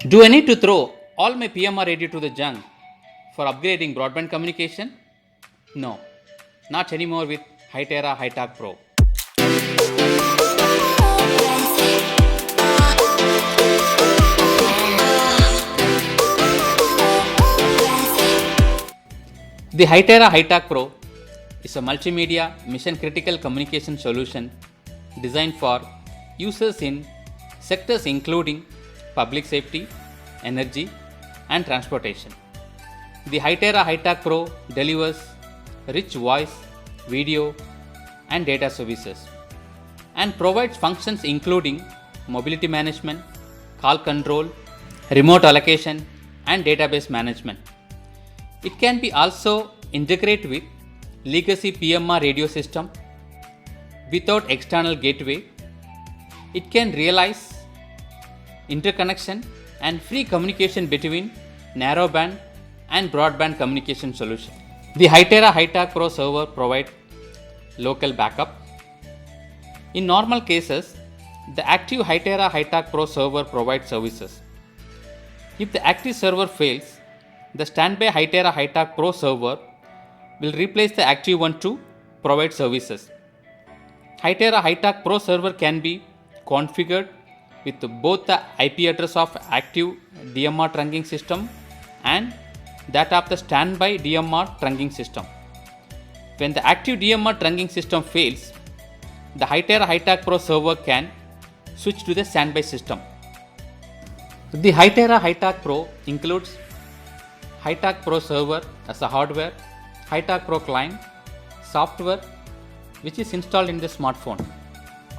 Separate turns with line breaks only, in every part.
Do I need to throw all my PMR radio to the junk for upgrading broadband communication? No, not anymore with Hytera High-Talk Pro. The Hytera High-Talk Pro is a multimedia mission-critical communication solution designed for users in sectors including public safety, energy, and transportation. The Hytera High-Talk Pro delivers rich voice, video, and data services and provides functions including mobility management, call control, remote allocation, and database management. It can be also integrated with legacy PMR radio system without external gateway. It can realize interconnection and free communication between narrowband and broadband communication solution. The Hytera High-Talk Pro server provides local backup. In normal cases, the active Hytera High-Talk Pro server provides services. If the active server fails, the standby Hytera High-Talk Pro server will replace the active one to provide services. Hytera High-Talk Pro server can be configured with both the IP address of active DMR trunking system and that of the standby DMR trunking system. When the active DMR trunking system fails, the Hytera High-Talk Pro server can switch to the standby system. The Hytera High-Talk Pro includes High-Talk Pro server as a hardware, High-Talk Pro client, software which is installed in the smartphone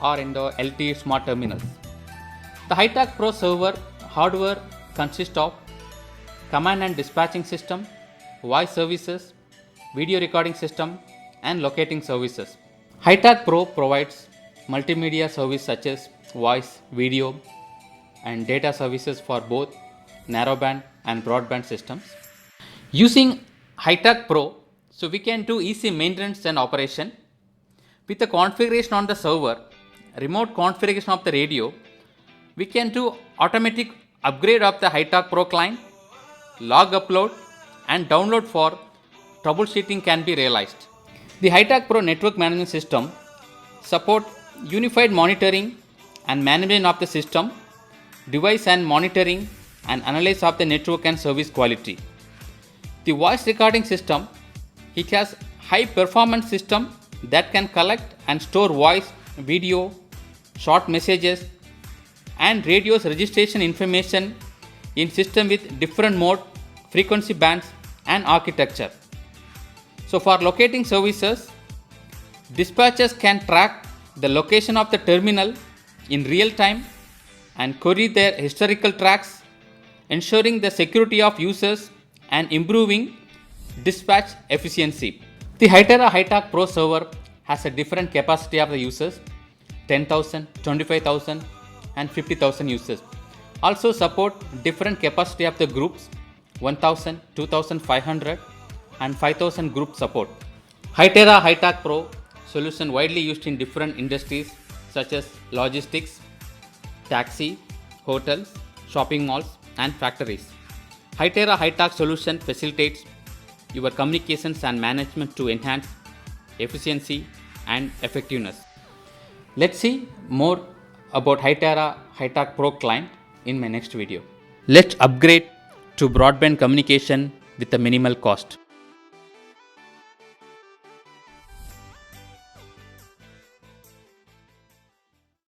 or in the LTE smart terminals. The High-Talk Pro server hardware consists of command and dispatching system, voice services, video recording system, and locating services. High-Talk Pro provides multimedia service such as voice, video, and data services for both narrowband and broadband systems. Using High-Talk Pro, so we can do easy maintenance and operation. With the configuration on the server, remote configuration of the radio, we can do automatic upgrade of the High-Talk Pro client, log upload and download for troubleshooting can be realized. The High-Talk Pro network management system support unified monitoring and management of the system, device and monitoring and analysis of the network and service quality. The voice recording system, it has high performance system that can collect and store voice, video, short messages and radio's registration information in system with different mode, frequency bands and architecture. So for locating services, dispatchers can track the location of the terminal in real time and query their historical tracks, ensuring the security of users and improving dispatch efficiency. The Hytera High-Talk Pro server has a different capacity of the users, 10,000, 25,000 and 50,000 users. Also support different capacity of the groups, 1,000, 2,500 and 5,000 group support. Hytera High-Talk Pro solution widely used in different industries such as logistics, taxi, hotels, shopping malls and factories. Hytera High-Talk solution facilitates your communications and management to enhance efficiency and effectiveness. Let's see more about Hytera High-Talk Pro client in my next video. Let's upgrade to broadband communication with a minimal cost.